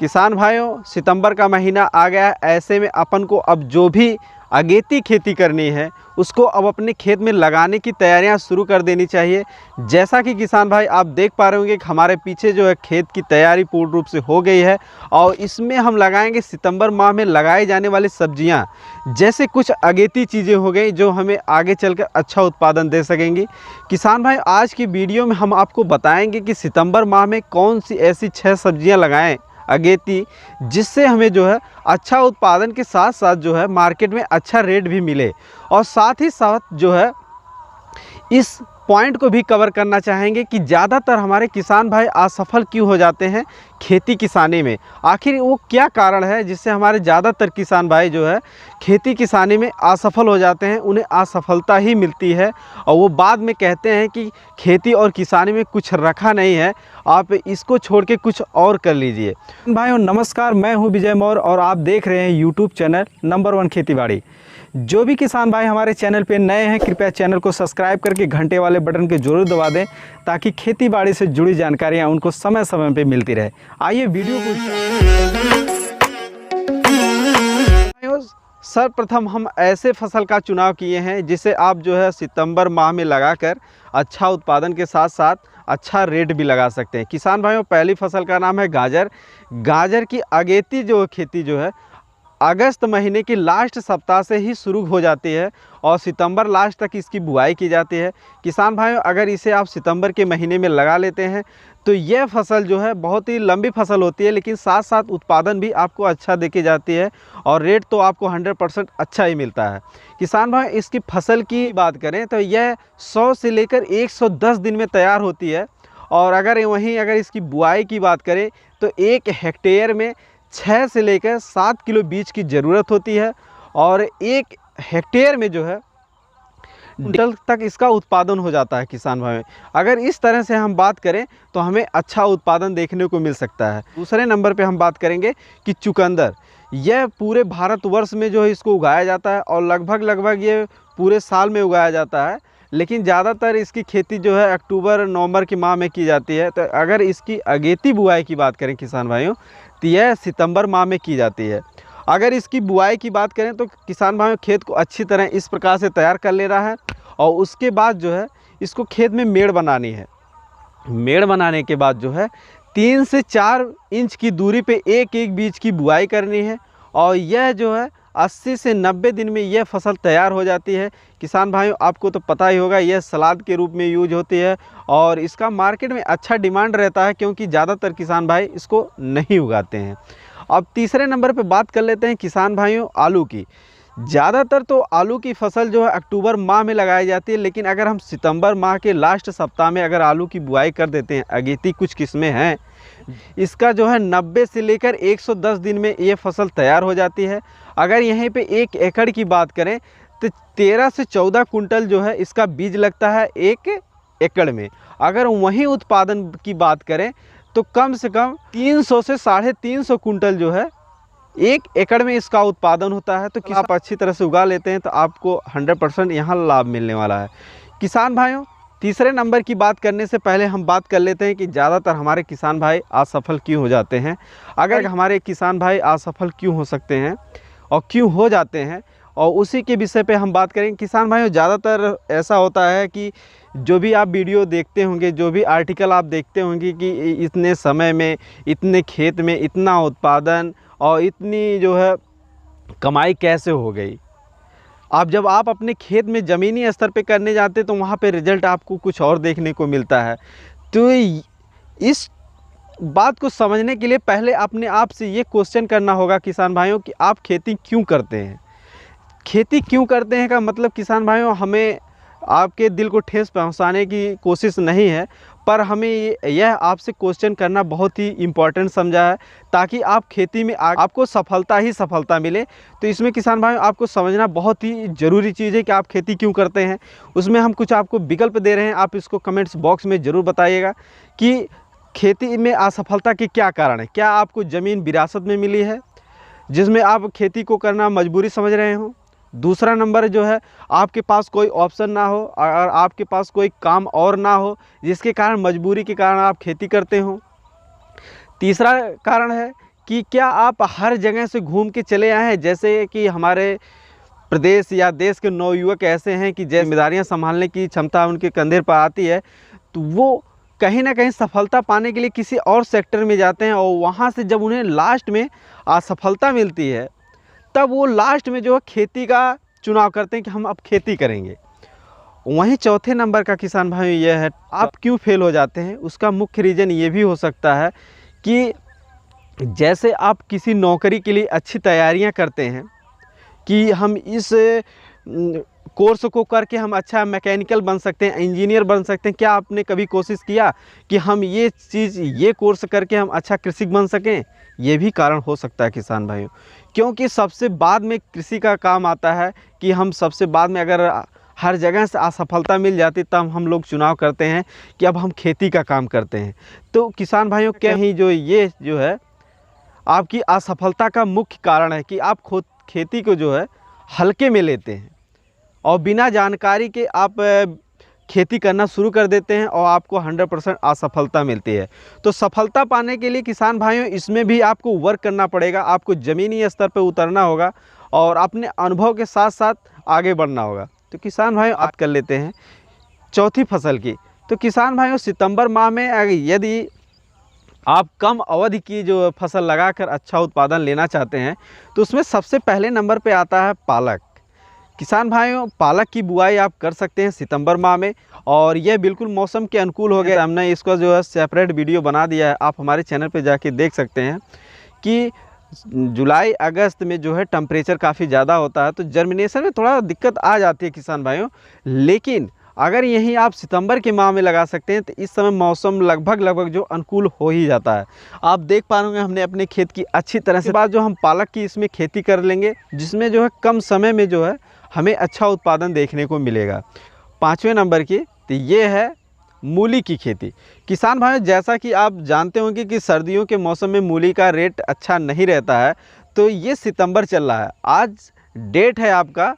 किसान भाइयों, सितंबर का महीना आ गया है। ऐसे में अपन को अब जो भी अगेती खेती करनी है उसको अब अपने खेत में लगाने की तैयारियां शुरू कर देनी चाहिए। जैसा कि किसान भाई आप देख पा रहे होंगे कि हमारे पीछे जो है खेत की तैयारी पूर्ण रूप से हो गई है और इसमें हम लगाएंगे सितंबर माह में लगाई जाने वाली सब्जियां। जैसे कुछ अगेती चीज़ें हो गई जो हमें आगे चलकर अच्छा उत्पादन दे सकेंगी। किसान भाई, आज की वीडियो में हम आपको बताएंगे कि सितंबर माह में कौन सी ऐसी 6 सब्जियां लगाएं अगेती, जिससे हमें जो है अच्छा उत्पादन के साथ साथ जो है मार्केट में अच्छा रेट भी मिले। और साथ ही साथ जो है इस पॉइंट को भी कवर करना चाहेंगे कि ज़्यादातर हमारे किसान भाई असफल क्यों हो जाते हैं खेती किसानी में। आखिर वो क्या कारण है जिससे हमारे ज़्यादातर किसान भाई जो है खेती किसानी में असफल हो जाते हैं, उन्हें असफलता ही मिलती है और वो बाद में कहते हैं कि खेती और किसानी में कुछ रखा नहीं है, आप इसको छोड़ के कुछ और कर लीजिए। भाइयों नमस्कार, मैं हूं विजय मौर्य और आप देख रहे हैं यूट्यूब चैनल नंबर 1 खेतीबाड़ी। जो भी किसान भाई हमारे चैनल पे नए हैं कृपया चैनल को सब्सक्राइब करके घंटे वाले बटन को जरूर दबा दें ताकि खेती बाड़ी से जुड़ी जानकारियां उनको समय समय पे मिलती रहे। आइए वीडियो को सर्वप्रथम हम ऐसे फसल का चुनाव किए हैं जिसे आप जो है सितंबर माह में लगाकर अच्छा उत्पादन के साथ साथ अच्छा रेट भी लगा सकते हैं। किसान भाइयों, पहली फसल का नाम है गाजर। गाजर की अगेती जो खेती जो है अगस्त महीने की लास्ट सप्ताह से ही शुरू हो जाती है और सितंबर लास्ट तक इसकी बुआई की जाती है। किसान भाइयों, अगर इसे आप सितंबर के महीने में लगा लेते हैं तो यह फसल जो है बहुत ही लंबी फसल होती है, लेकिन साथ साथ उत्पादन भी आपको अच्छा देके जाती है और रेट तो आपको 100% अच्छा ही मिलता है। किसान भाई, इसकी फसल की बात करें तो यह 100 से लेकर 110 दिन में तैयार होती है और अगर इसकी बुआई की बात करें तो 1 हेक्टेयर में 6 से लेकर 7 किलो बीज की ज़रूरत होती है और 1 हेक्टेयर में जो है क्विंटल तक इसका उत्पादन हो जाता है। किसान भाई, अगर इस तरह से हम बात करें तो हमें अच्छा उत्पादन देखने को मिल सकता है। दूसरे नंबर पे हम बात करेंगे कि चुकंदर। यह पूरे भारतवर्ष में जो है इसको उगाया जाता है और लगभग ये पूरे साल में उगाया जाता है, लेकिन ज़्यादातर इसकी खेती जो है अक्टूबर नवंबर के माह में की जाती है। तो अगर इसकी अगेती बुआई की बात करें किसान भाइयों तो यह सितंबर माह में की जाती है। अगर इसकी बुआई की बात करें तो किसान भाइयों खेत को अच्छी तरह इस प्रकार से तैयार कर ले रहा है और उसके बाद जो है इसको खेत में मेड़ बनानी है। मेड़ बनाने के बाद जो है 3 से 4 इंच की दूरी पे एक बीज की बुआई करनी है और यह जो है 80 से 90 दिन में यह फसल तैयार हो जाती है। किसान भाइयों, आपको तो पता ही होगा यह सलाद के रूप में यूज होती है और इसका मार्केट में अच्छा डिमांड रहता है क्योंकि ज़्यादातर किसान भाई इसको नहीं उगाते हैं। अब तीसरे नंबर पे बात कर लेते हैं किसान भाइयों आलू की। ज़्यादातर तो आलू की फसल जो है अक्टूबर माह में लगाई जाती है, लेकिन अगर हम सितंबर माह के लास्ट सप्ताह में अगर आलू की बुआई कर देते हैं, अगेती कुछ किस्में हैं इसका जो है 90 से लेकर 110 दिन में ये फसल तैयार हो जाती है। अगर यहीं पे 1 एकड़ की बात करें तो 13 से 14 कुंटल जो है इसका बीज लगता है 1 एकड़ में। अगर वहीं उत्पादन की बात करें तो कम से कम 300 से 350 कुंटल जो है 1 एकड़ में इसका उत्पादन होता है। तो आप अच्छी तरह से उगा लेते हैं तो आपको 100% यहाँ लाभ मिलने वाला है। किसान भाइयों, तीसरे नंबर की बात करने से पहले हम बात कर लेते हैं कि ज़्यादातर हमारे किसान भाई असफल क्यों हो जाते हैं। अगर हमारे किसान भाई असफल क्यों हो सकते हैं और क्यों हो जाते हैं और उसी के विषय पे हम बात करेंगे। किसान भाइयों, ज़्यादातर ऐसा होता है कि जो भी आप वीडियो देखते होंगे, जो भी आर्टिकल आप देखते होंगे कि इतने समय में इतने खेत में इतना उत्पादन और इतनी जो है कमाई कैसे हो गई। जब आप अपने खेत में ज़मीनी स्तर पे करने जाते तो वहाँ पे रिज़ल्ट आपको कुछ और देखने को मिलता है। तो इस बात को समझने के लिए पहले अपने आप से ये क्वेश्चन करना होगा किसान भाइयों कि आप खेती क्यों करते हैं। खेती क्यों करते हैं का मतलब किसान भाइयों हमें आपके दिल को ठेस पहुंचाने की कोशिश नहीं है, पर हमें यह आपसे क्वेश्चन करना बहुत ही इम्पोर्टेंट समझा है ताकि आप खेती में आपको सफलता ही सफलता मिले। तो इसमें किसान भाइयों आपको समझना बहुत ही ज़रूरी चीज़ है कि आप खेती क्यों करते हैं। उसमें हम कुछ आपको विकल्प दे रहे हैं, आप इसको कमेंट्स बॉक्स में ज़रूर बताइएगा कि खेती में असफलता के क्या कारण है। क्या आपको ज़मीन विरासत में मिली है जिसमें आप खेती को करना मजबूरी समझ रहे हो। दूसरा नंबर जो है आपके पास कोई ऑप्शन ना हो और आपके पास कोई काम और ना हो जिसके कारण मजबूरी के कारण आप खेती करते हो। तीसरा कारण है कि क्या आप हर जगह से घूम के चले आए हैं। जैसे कि हमारे प्रदेश या देश के नवयुवक ऐसे हैं कि जिम्मेदारियां संभालने की क्षमता उनके कंधे पर आती है, तो वो कहीं ना कहीं सफलता पाने के लिए किसी और सेक्टर में जाते हैं, और वहाँ से जब उन्हें लास्ट में असफलता मिलती है, तब वो लास्ट में जो है खेती का चुनाव करते हैं कि हम अब खेती करेंगे। वहीं चौथे नंबर का किसान भाई ये है, आप क्यों फेल हो जाते हैं। उसका मुख्य रीज़न ये भी हो सकता है कि जैसे आप किसी नौकरी के लिए अच्छी तैयारियां करते हैं कि हम इस कोर्स को करके हम अच्छा मैकेनिकल बन सकते हैं, इंजीनियर बन सकते हैं। क्या आपने कभी कोशिश किया कि हम ये कोर्स करके हम अच्छा कृषक बन सकें। ये भी कारण हो सकता है किसान भाइयों, क्योंकि सबसे बाद में कृषि का काम आता है कि हम सबसे बाद में अगर हर जगह से असफलता मिल जाती तब हम लोग चुनाव करते हैं कि अब हम खेती का काम करते हैं। तो किसान भाइयों क्या ही जो है आपकी असफलता का मुख्य कारण है कि आप खुद खेती को जो है हल्के में लेते हैं और बिना जानकारी के आप खेती करना शुरू कर देते हैं और आपको 100% असफलता मिलती है। तो सफलता पाने के लिए किसान भाइयों इसमें भी आपको वर्क करना पड़ेगा, आपको ज़मीनी स्तर पर उतरना होगा और अपने अनुभव के साथ साथ आगे बढ़ना होगा। तो किसान भाइयों बात कर लेते हैं चौथी फसल की। तो किसान भाइयों सितंबर माह में यदि आप कम अवधि की जो फसल लगाकर अच्छा उत्पादन लेना चाहते हैं, तो उसमें सबसे पहले नंबर पे आता है पालक। किसान भाइयों पालक की बुआई आप कर सकते हैं सितंबर माह में, और यह बिल्कुल मौसम के अनुकूल हो गया। हमने इसका जो है सेपरेट वीडियो बना दिया है, आप हमारे चैनल पे जाके देख सकते हैं कि जुलाई अगस्त में जो है टेम्परेचर काफ़ी ज़्यादा होता है, तो जर्मिनेशन में थोड़ा दिक्कत आ जाती है किसान भाइयों। लेकिन अगर यहीं आप सितंबर के माह में लगा सकते हैं तो इस समय मौसम लगभग जो अनुकूल हो ही जाता है। आप देख पा रहे हैं हमने अपने खेत की अच्छी तरह से बाद जो हम पालक की इसमें खेती कर लेंगे, जिसमें जो है कम समय में जो है हमें अच्छा उत्पादन देखने को मिलेगा। पाँचवें नंबर की तो ये है मूली की खेती। किसान भाइयों जैसा कि आप जानते होंगे कि सर्दियों के मौसम में मूली का रेट अच्छा नहीं रहता है, तो ये सितंबर चल रहा है, आज डेट है आपका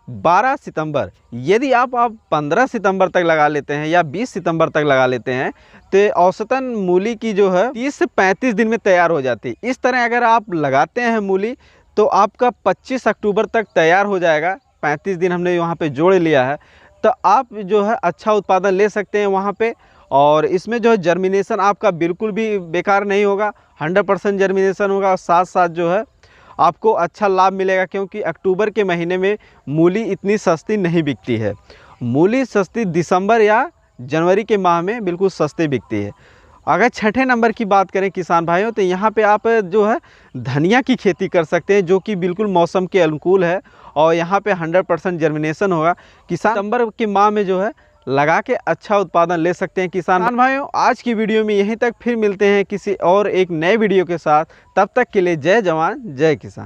12 सितंबर। यदि आप 15 सितंबर तक लगा लेते हैं या 20 सितंबर तक लगा लेते हैं तो औसतन मूली की जो है 30 से 35 दिन में तैयार हो जाती है। इस तरह अगर आप लगाते हैं मूली तो आपका 25 अक्टूबर तक तैयार हो जाएगा। 35 दिन हमने वहाँ पे जोड़ लिया है, तो आप जो है अच्छा उत्पादन ले सकते हैं वहाँ पे। और इसमें जो है जर्मिनेशन आपका बिल्कुल भी बेकार नहीं होगा, 100% जर्मिनेशन होगा, और साथ साथ जो है आपको अच्छा लाभ मिलेगा, क्योंकि अक्टूबर के महीने में मूली इतनी सस्ती नहीं बिकती है। मूली सस्ती दिसंबर या जनवरी के माह में बिल्कुल सस्ती बिकती है। अगर छठे नंबर की बात करें किसान भाइयों, तो यहाँ पे आप जो है धनिया की खेती कर सकते हैं, जो कि बिल्कुल मौसम के अनुकूल है और यहाँ पे 100% जर्मिनेशन होगा। किसान सितंबर के माह में जो है लगा के अच्छा उत्पादन ले सकते हैं। किसान भाइयों आज की वीडियो में यहीं तक, फिर मिलते हैं किसी और एक नए वीडियो के साथ। तब तक के लिए जय जवान जय किसान।